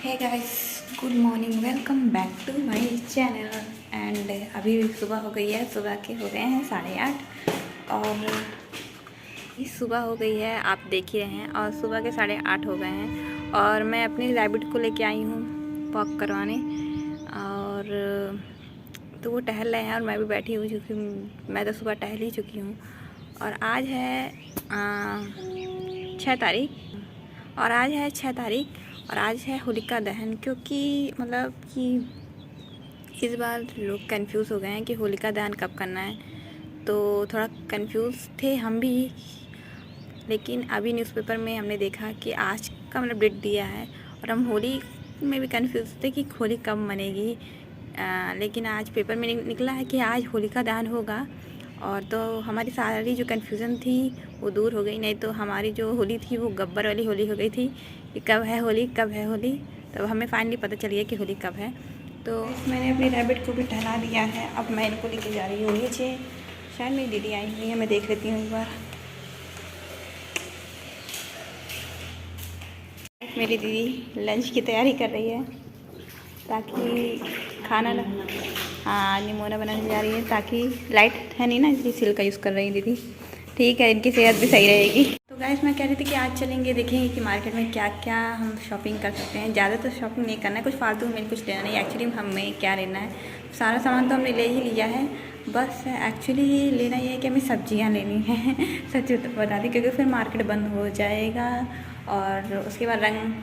Hey guys, good morning, welcome back to my channel. And अभी सुबह हो गई है। सुबह के हो गए हैं 8:30 और इस सुबह हो गई है, आप देख ही रहे हैं। और सुबह के 8:30 हो गए हैं और मैं अपनी रैबिट को लेके आई हूँ वॉक करवाने। और तो वो टहल रहे हैं और मैं भी बैठी हुई, क्योंकि मैं तो सुबह टहल ही चुकी हूँ। और आज है 6 तारीख और आज है 6 तारीख और आज है होलिका दहन। क्योंकि मतलब कि इस बार लोग कंफ्यूज हो गए हैं कि होलिका दहन कब करना है, तो थोड़ा कंफ्यूज थे हम भी। लेकिन अभी न्यूज़पेपर में हमने देखा कि आज का मतलब डेट दिया है और हम होली में भी कंफ्यूज थे कि होली कब मनेगी। लेकिन आज पेपर में निकला है कि आज होलिका दहन होगा। और तो हमारी सारी जो कन्फ्यूज़न थी वो दूर हो गई। नहीं तो हमारी जो होली थी वो गब्बर वाली होली हो गई थी कि कब है होली, कब है होली। तो हमें फाइनली पता चल गया कि होली कब है। तो मैंने अपनी रैबिट को भी टहला दिया है। अब मैं इनको लेके जा रही हूँ नीचे। शायद मेरी दीदी आई हुई है, मैं देख लेती हूँ एक बार। मेरी दीदी लंच की तैयारी कर रही है ताकि खाना निमोना बनाने जा रही है, ताकि लाइट है नहीं ना, इसलिए सिल का यूज़ कर रही है दीदी। ठीक है, इनकी सेहत भी सही रहेगी। तो गाइस, मैं कह रही थी कि आज चलेंगे, देखेंगे कि मार्केट में क्या क्या हम शॉपिंग कर सकते हैं। ज़्यादा तो शॉपिंग नहीं करना है, कुछ फालतू में कुछ लेना नहीं। एक्चुअली हमें क्या लेना है, सारा सामान तो हमने ले ही लिया है। बस एक्चुअली लेना ये है कि हमें सब्जियाँ लेनी है सच बता दी, क्योंकि फिर मार्केट बंद हो जाएगा। और उसके बाद रंग,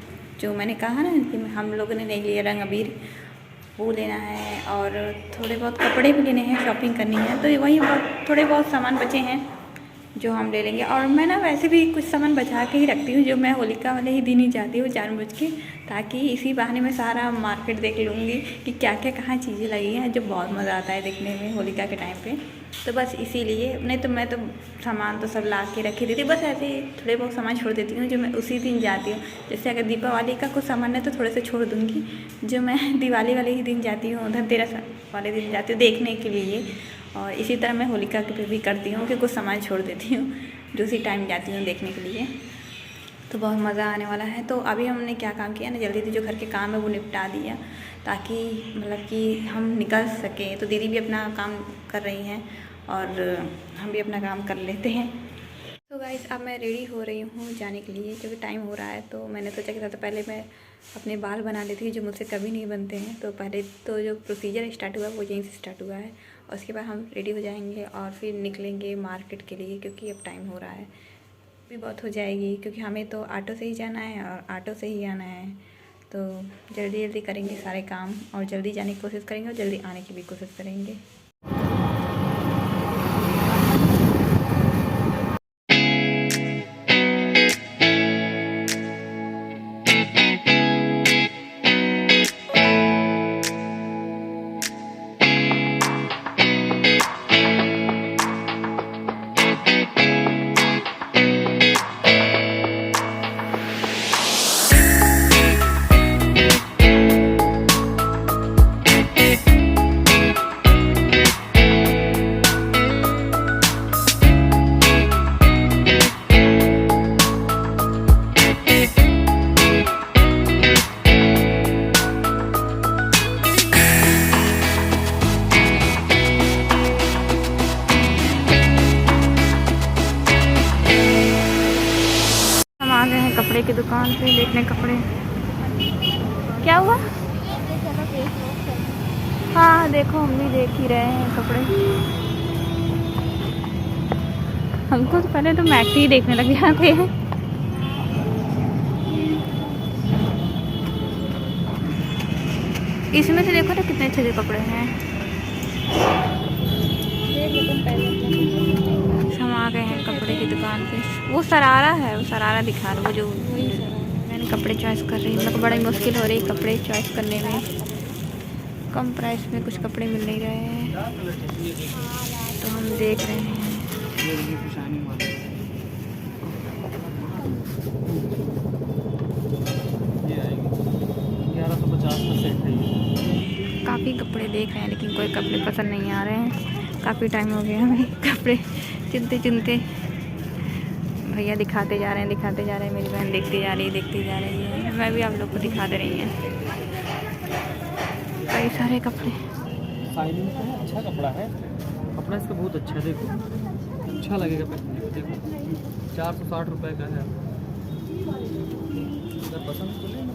जो मैंने कहा ना कि हम लोगों ने नहीं लिया, रंग अबीर वो लेना है। और थोड़े बहुत कपड़े भी लेने हैं, शॉपिंग करनी है। तो वही थोड़े बहुत सामान बचे हैं जो हम ले लेंगे। और मैं ना वैसे भी कुछ सामान बचा के ही रखती हूँ, जो मैं होलिका वाले ही दिन ही जाती हूँ जानबूझ के, ताकि इसी बहाने में सारा मार्केट देख लूँगी कि क्या क्या कहाँ चीज़ें लगी हैं, जो बहुत मज़ा आता है देखने में होलिका के टाइम पे। तो बस इसीलिए, नहीं तो मैं तो सामान तो सब ला के रखी देती, बस ऐसे ही थोड़े बहुत सामान छोड़ देती हूँ जो मैं उसी दिन जाती हूँ। जैसे अगर दीपावली का कुछ सामान है तो थोड़े से छोड़ दूँगी, जो मैं दिवाली वाले ही दिन जाती हूँ, धनतेरस वाले दिन जाती हूँ देखने के लिए। और इसी तरह मैं होलिका के पे भी करती हूँ कि कुछ सामान छोड़ देती हूँ जो उसी टाइम जाती हूँ देखने के लिए। तो बहुत मज़ा आने वाला है। तो अभी हमने क्या काम किया ना, जल्दी से जो घर के काम है वो निपटा दिया, ताकि मतलब कि हम निकल सकें। तो दीदी भी अपना काम कर रही हैं और हम भी अपना काम कर लेते हैं। तो गाइस, अब मैं रेडी हो रही हूँ जाने के लिए, क्योंकि टाइम हो रहा है। तो मैंने सोचा कि सबसे पहले मैं अपने बाल बना लेती हूँ, जो मुझसे कभी नहीं बनते हैं। तो पहले तो जो प्रोसीजर स्टार्ट हुआ वो यहीं से स्टार्ट हुआ है। और उसके बाद हम रेडी हो जाएंगे और फिर निकलेंगे मार्केट के लिए, क्योंकि अब टाइम हो रहा है। भी बहुत हो जाएगी, क्योंकि हमें तो ऑटो से ही जाना है और ऑटो से ही आना है। तो जल्दी जल्दी करेंगे सारे काम और जल्दी जाने की कोशिश करेंगे और जल्दी आने की भी कोशिश करेंगे। आ गए हैं कपड़े की दुकान पे देखने कपड़े। क्या हुआ? हाँ देखो, हम भी देख ही रहे हैं कपड़े। हमको तो पहले तो मैक्सी ही देखने लग जाते हैं। इसमें से देखो ना कितने अच्छे अच्छे कपड़े हैं। हम आ गए हैं कपड़े की दुकान पे। वो शरारा है, वो शरारा दिखा रहा, वो जो मैंने कपड़े चॉइस कर रही हूँ। मेरे को बड़ी मुश्किल हो रही है कपड़े चॉइस करने में। कम प्राइस में कुछ कपड़े मिल नहीं रहे हैं, तो हम देख रहे हैं। काफ़ी कपड़े देख रहे हैं, लेकिन कोई कपड़े पसंद नहीं आ रहे हैं। काफ़ी टाइम हो गया हमें कपड़े चुनते चुनते। भैया दिखाते जा रहे हैं, मेरी बहन देखती जा रही है, मैं भी आप लोग को दिखा दे रही हैं कई सारे कपड़े। शाइनिंग का है, अच्छा कपड़ा है, कपड़ा इसका बहुत अच्छा है, देखो अच्छा लगेगा पहनने को। देखो 460 रुपये का है, अगर पसंद तो लेना।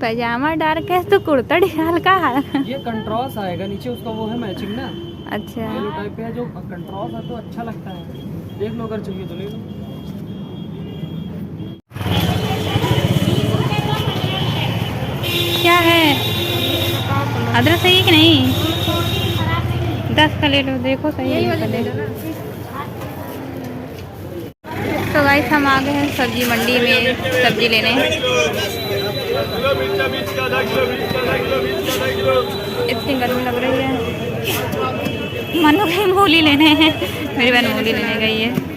पैजामा डार्क है तो कुर्ता हल्का है। ये कंट्रास्ट आएगा नीचे उसका, वो है मैचिंग ना, अच्छा येलो टाइप पे है, जो कंट्रास्ट है तो अच्छा लगता है। देख लो, अगर चाहिए तो ले लो। क्या है, अदरक सही है कि नहीं? 10 का ले लो, देखो सही है पहले। तो गाइस हम आ गए हैं सब्जी मंडी में सब्जी लेने। इतनी गर्मी लग रही है, मनु कहीं मूली लेने हैं, मेरी बहन मूली लेने गई है।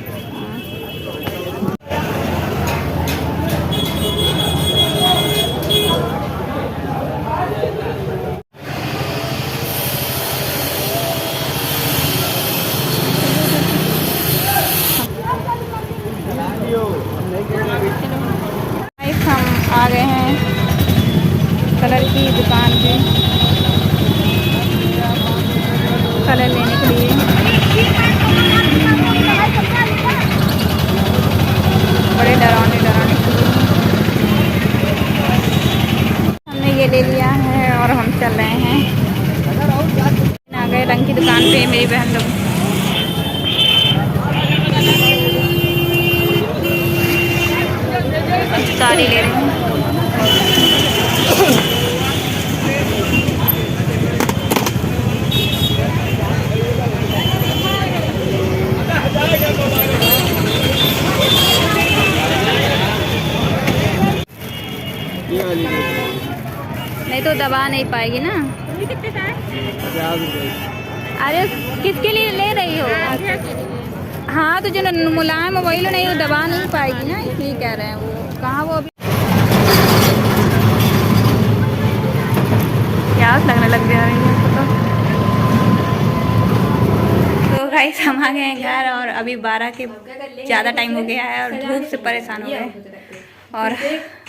हम आ गए हैं कलर की दुकान पे कलर लेने के लिए। बड़े डरावने हमने ये ले लिया है और हम चल रहे हैं। आ गए रंग की दुकान पे, मेरी बहन लोग साड़ी ले रहे हैं। नहीं तो दबा नहीं पाएगी ना। अरे किसके लिए ले रही हो? हाँ तो जो मुलायम वही लो, नहीं वो दबा नहीं पाएगी ना, इसलिए कह रहे हैं। वो कहाँ, वो अभी प्यास लगने लग जा रही है। तो गाइस हम आ गए हैं घर और अभी 12 के ज़्यादा टाइम हो गया है और धूप से परेशान हो गए और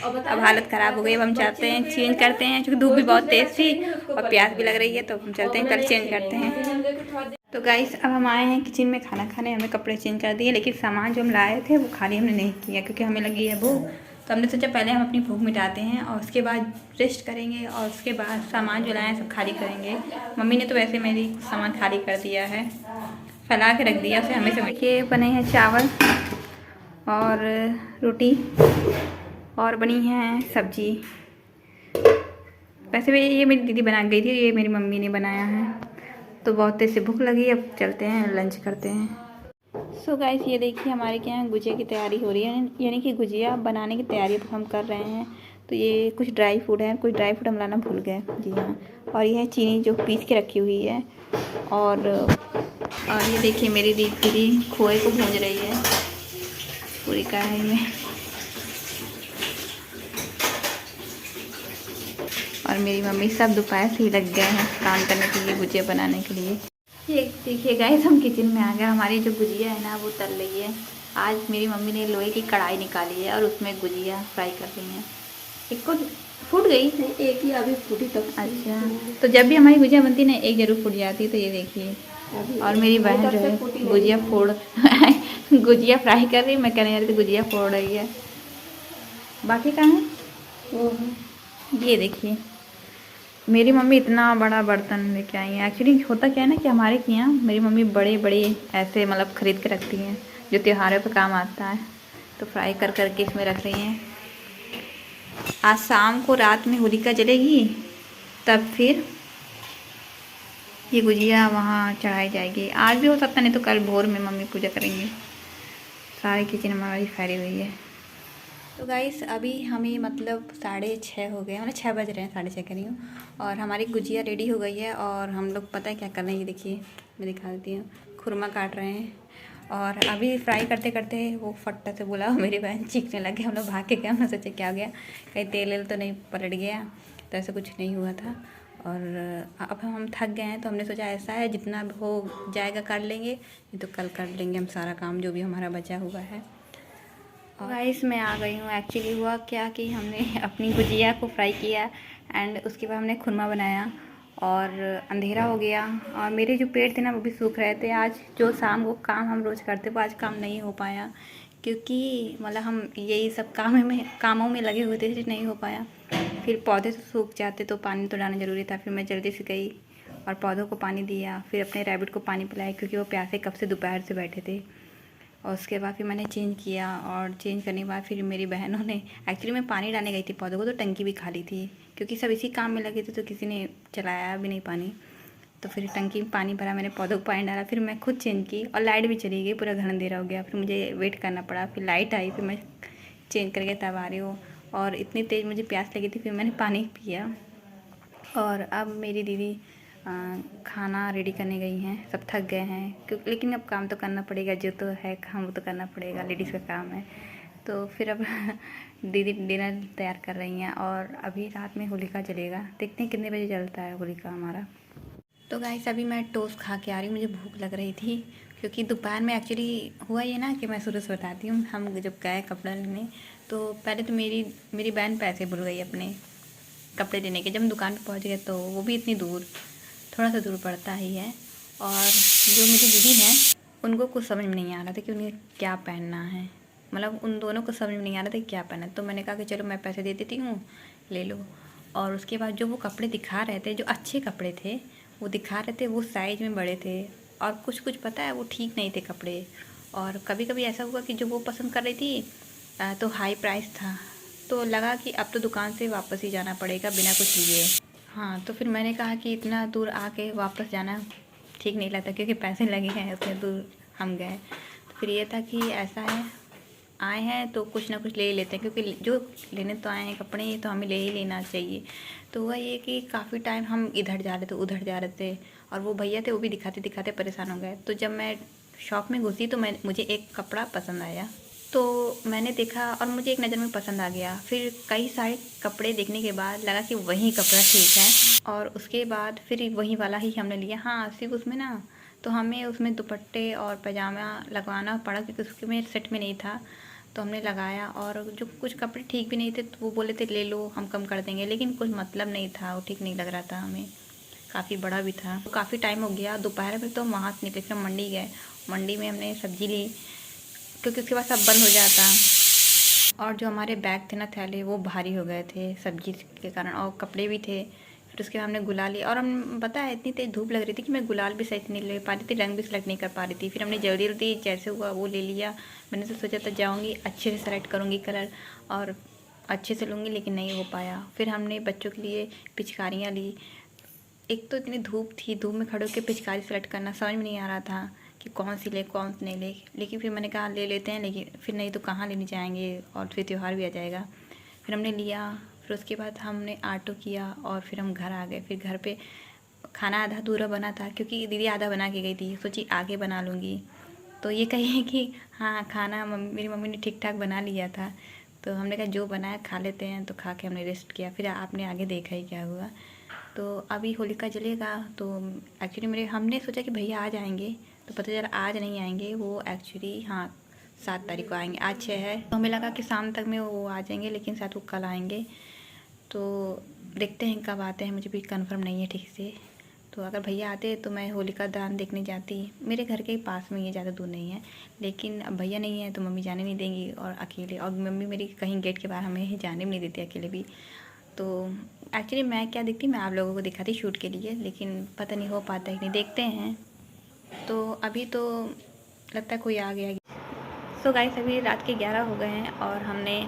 अब हालत ख़राब हो गई। अब हम चाहते हैं चेंज करते हैं, क्योंकि धूप भी बहुत तेज़ थी और प्यास भी लग रही है, तो हम चलते हैं कल चेंज करते हैं। तो गाइस अब हम आए हैं किचन में खाना खाने, हमने कपड़े चेंज कर दिए, लेकिन सामान जो हम लाए थे वो खाली हमने नहीं किया क्योंकि हमें लगी है भूख। तो हमने सोचा पहले हम अपनी भूख मिटाते हैं और उसके बाद रेस्ट करेंगे और उसके बाद सामान जो लाए हैं सब खाली करेंगे। मम्मी ने तो वैसे मेरी सामान खाली कर दिया है, फैला के रख दिया उसे हमें समझ के। बने हैं चावल और रोटी और बनी है सब्जी। वैसे भी ये मेरी दीदी बना गई थी, ये मेरी मम्मी ने बनाया है। तो बहुत तेज से भूख लगी, अब चलते हैं लंच करते हैं। सो गाइस ये देखिए हमारे के यहाँ गुजिया की तैयारी हो रही है, यानी कि गुजिया बनाने की तैयारी हम कर रहे हैं। तो ये कुछ ड्राई फ्रूट है, कुछ ड्राई फ्रूट हम लाना भूल गए, जी हाँ। और ये है चीनी जो पीस के रखी हुई है। और ये देखिए मेरी दीदी खोए को भूंज रही है पूरी कढ़ाई में। और मेरी मम्मी सब दोपहर से ही लग गए हैं काम करने के लिए, गुजिया बनाने के लिए। ये देखिए गाइस हम किचन में आ गए, हमारी जो गुजिया है ना वो तल रही है। आज मेरी मम्मी ने लोहे की कढ़ाई निकाली है और उसमें गुजिया फ्राई कर रही हैं। एक को फूट गई, एक ही अभी फूटी तो। अच्छा, तो जब भी हमारी गुजिया बनती है ना एक ज़रूर फूट जाती है। तो ये देखिए, और मेरी बहन जो है गुजिया फोड़ गुजिया फ्राई कर रही, मैं कहने रही थी गुजिया फोड़ रही है। बाकी कहाँ है? ये देखिए मेरी मम्मी इतना बड़ा बर्तन लेके आई हैं। एक्चुअली होता क्या है ना कि हमारे यहाँ मेरी मम्मी बड़े बड़े ऐसे मतलब ख़रीद के रखती हैं जो त्योहारों पे काम आता है। तो फ्राई कर करके इसमें रख रही हैं। आज शाम को रात में होलिका जलेगी, तब फिर ये गुजिया वहाँ चढ़ाई जाएगी। आज भी हो सकता, नहीं तो कल भोर में मम्मी पूजा करेंगे। सारी किचन हमारी फैली हुई है। तो गाइस अभी हमें मतलब 6:30 हो गए, मतलब 6 बज रहे हैं, 6:30 कह रही हूँ। और हमारी गुजिया रेडी हो गई है और हम लोग पता है क्या कर रहे हैं, ये देखिए मैं दिखा देती हूँ। खुरमा काट रहे हैं और अभी फ्राई करते करते वो फट्टा से बोला, मेरी बहन चीखने लगे। हम लोग भाग के गए, हमने सोचा क्या हो गया, कहीं तेल वेल तो नहीं पलट गया। तो ऐसा कुछ नहीं हुआ था। और अब हम थक गए हैं तो हमने सोचा ऐसा है जितना हो जाएगा कर लेंगे, नहीं तो कल कर लेंगे हम सारा काम जो भी हमारा बचा हुआ है। और गाइस मैं आ गई हूँ। एक्चुअली हुआ क्या कि हमने अपनी गुजिया को फ्राई किया एंड उसके बाद हमने खुरमा बनाया और अंधेरा हो गया और मेरे जो पेड़ थे ना वो भी सूख रहे थे। आज जो शाम को काम हम रोज़ करते वो आज काम नहीं हो पाया क्योंकि मतलब हम यही सब कामों में लगे हुए थे, इसलिए नहीं हो पाया। फिर पौधे तो सूख जाते तो पानी तो डालना ज़रूरी था। फिर मैं जल्दी से गई और पौधों को पानी दिया, फिर अपने रैबिट को पानी पिलाया क्योंकि वो प्यासे कब से दोपहर से बैठे थे। और उसके बाद फिर मैंने चेंज किया और चेंज करने के बाद फिर मेरी बहनों ने, एक्चुअली मैं पानी डालने गई थी पौधों को तो टंकी भी खाली थी क्योंकि सब इसी काम में लगे थे तो किसी ने चलाया भी नहीं पानी। तो फिर टंकी में पानी भरा, मैंने पौधों को पानी डाला, फिर मैं खुद चेंज की और लाइट भी चली गई, पूरा घर अंधेरा हो गया। फिर मुझे वेट करना पड़ा, फिर लाइट आई, फिर मैं चेंज करके तब आ रही हूँ और इतनी तेज़ मुझे प्यास लगी थी। फिर मैंने पानी पिया और अब मेरी दीदी खाना रेडी करने गई हैं। सब थक गए हैं क्योंकि, लेकिन अब काम तो करना पड़ेगा, जो तो है काम वो तो करना पड़ेगा, लेडीज़ का काम है। तो फिर अब दीदी डिनर तैयार कर रही हैं और अभी रात में होलिका जलेगा, देखते हैं कितने बजे जलता है होलिका हमारा। तो गाइस अभी मैं टोस्ट खा के आ रही हूँ, मुझे भूख लग रही थी क्योंकि दोपहर में एक्चुअली हुआ ये ना कि मैं शुरू से बताती हूँ। हम जब गए कपड़ा लेने तो पहले तो मेरी बहन पैसे भूल गई अपने कपड़े लेने के। जब हम दुकान पे पहुँच गए तो वो भी इतनी दूर, थोड़ा सा दूर पड़ता ही है। और जो मेरी दीदी हैं उनको कुछ समझ में नहीं आ रहा था कि उन्हें क्या पहनना है, मतलब उन दोनों को समझ में नहीं आ रहा था कि क्या पहनना है। तो मैंने कहा कि चलो मैं पैसे दे देती हूँ, ले लो। और उसके बाद जो वो कपड़े दिखा रहे थे, जो अच्छे कपड़े थे वो दिखा रहे थे, वो साइज में बड़े थे और कुछ पता है वो ठीक नहीं थे कपड़े। और कभी कभी ऐसा हुआ कि जो वो पसंद कर रही थी तो हाई प्राइस था, तो लगा कि अब तो दुकान से वापस ही जाना पड़ेगा बिना कुछ लिए। हाँ, तो फिर मैंने कहा कि इतना दूर आके वापस जाना ठीक नहीं लगता क्योंकि पैसे लगे हैं, उतने दूर हम गए। तो फिर ये था कि ऐसा है, आए हैं तो कुछ ना कुछ ले ही लेते हैं क्योंकि जो लेने तो आए हैं कपड़े तो हमें ले ही लेना चाहिए। तो हुआ ये कि काफ़ी टाइम हम इधर जा रहे थे उधर जा रहे थे और वो भैया थे वो भी दिखाते दिखाते परेशान हो गए। तो जब मैं शॉप में घुसी तो मुझे एक कपड़ा पसंद आया, तो मैंने देखा और मुझे एक नज़र में पसंद आ गया। फिर कई सारे कपड़े देखने के बाद लगा कि वही कपड़ा ठीक है और उसके बाद फिर वही वाला ही हमने लिया। हाँ, सिर्फ उसमें ना तो हमें उसमें दुपट्टे और पैजामा लगवाना पड़ा क्योंकि उसके में सेट में नहीं था, तो हमने लगाया। और जो कुछ कपड़े ठीक भी नहीं थे तो वो बोले थे ले लो हम कम कर देंगे, लेकिन कुछ मतलब नहीं था, वो ठीक नहीं लग रहा था हमें, काफ़ी बड़ा भी था। तो काफ़ी टाइम हो गया, दोपहर में तो वहाँ से निकले फिर मंडी गए। मंडी में हमने सब्ज़ी ली क्योंकि उसके बाद सब बंद हो जाता और जो हमारे बैग थे ना थैले वो भारी हो गए थे सब्जी के कारण और कपड़े भी थे। फिर उसके बाद हमने गुलाल लिया और हम पता है इतनी तेज़ धूप लग रही थी कि मैं गुलाल भी सही से नहीं ले पा रही थी, रंग भी सेलेक्ट नहीं कर पा रही थी। फिर हमने जल्दी जल्दी जैसे हुआ वो ले लिया। मैंने तो सोचा था जाऊँगी अच्छे से सेलेक्ट करूँगी कलर और अच्छे से लूँगी, लेकिन नहीं हो पाया। फिर हमने बच्चों के लिए पिचकारियाँ ली। एक तो इतनी धूप थी, धूप में खड़े होकर पिचकारी सेलेक्ट करना समझ में नहीं आ रहा था कि कौन सी ले कौन सी नहीं ले, लेकिन फिर मैंने कहा ले लेते हैं, लेकिन फिर नहीं तो कहाँ लेने जाएंगे और फिर त्यौहार भी आ जाएगा। फिर हमने लिया, फिर उसके बाद हमने ऑटो किया और फिर हम घर आ गए। फिर घर पे खाना आधा अधूरा बना था क्योंकि दीदी आधा बना के गई थी, सोची आगे बना लूँगी। तो ये कहिए कि हाँ खाना मेरी मम्मी ने ठीक ठाक बना लिया था, तो हमने कहा जो बनाया खा लेते हैं, तो खा के हमने रेस्ट किया। फिर आपने आगे देखा ही क्या हुआ। तो अभी होलिका जलेगा तो एक्चुअली हमने सोचा कि भैया आ जाएंगे, तो पता चला आज नहीं आएंगे वो, एक्चुअली हाँ 7 तारीख को आएंगे, आज 6 है। तो हमें लगा कि शाम तक में वो आ जाएंगे, लेकिन शायद वो कल आएंगे। तो देखते हैं कब आते हैं, मुझे भी कंफर्म नहीं है ठीक से। तो अगर भैया आते तो मैं होलिका दहन देखने जाती, मेरे घर के ही पास में ही, ज़्यादा दूर नहीं है। लेकिन अब भैया नहीं है तो मम्मी जाने नहीं देंगी और अकेले, और मम्मी मेरी कहीं गेट के बाहर हमें जाने भी नहीं देती अकेले भी। तो एक्चुअली मैं क्या दिखती, मैं आप लोगों को दिखाती शूट के लिए, लेकिन पता नहीं हो पाता है कि नहीं, देखते हैं। तो अभी तो लगता है कोई आ गया। सो गाइस अभी रात के 11 हो गए हैं और हमने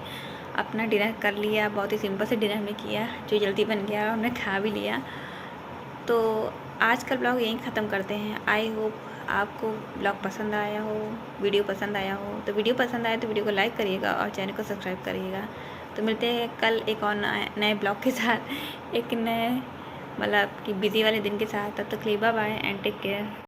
अपना डिनर कर लिया। बहुत ही सिंपल से डिनर में किया जो जल्दी बन गया और हमने खा भी लिया। तो आज का ब्लॉग यहीं ख़त्म करते हैं। आई होप आपको ब्लॉग पसंद आया हो, वीडियो पसंद आया हो। तो वीडियो पसंद आया तो वीडियो को लाइक करिएगा और चैनल को सब्सक्राइब करिएगा। तो मिलते हैं कल एक और नए ब्लॉग के साथ, एक नए मतलब कि बिज़ी वाले दिन के साथ। तब तक bye bye and take care.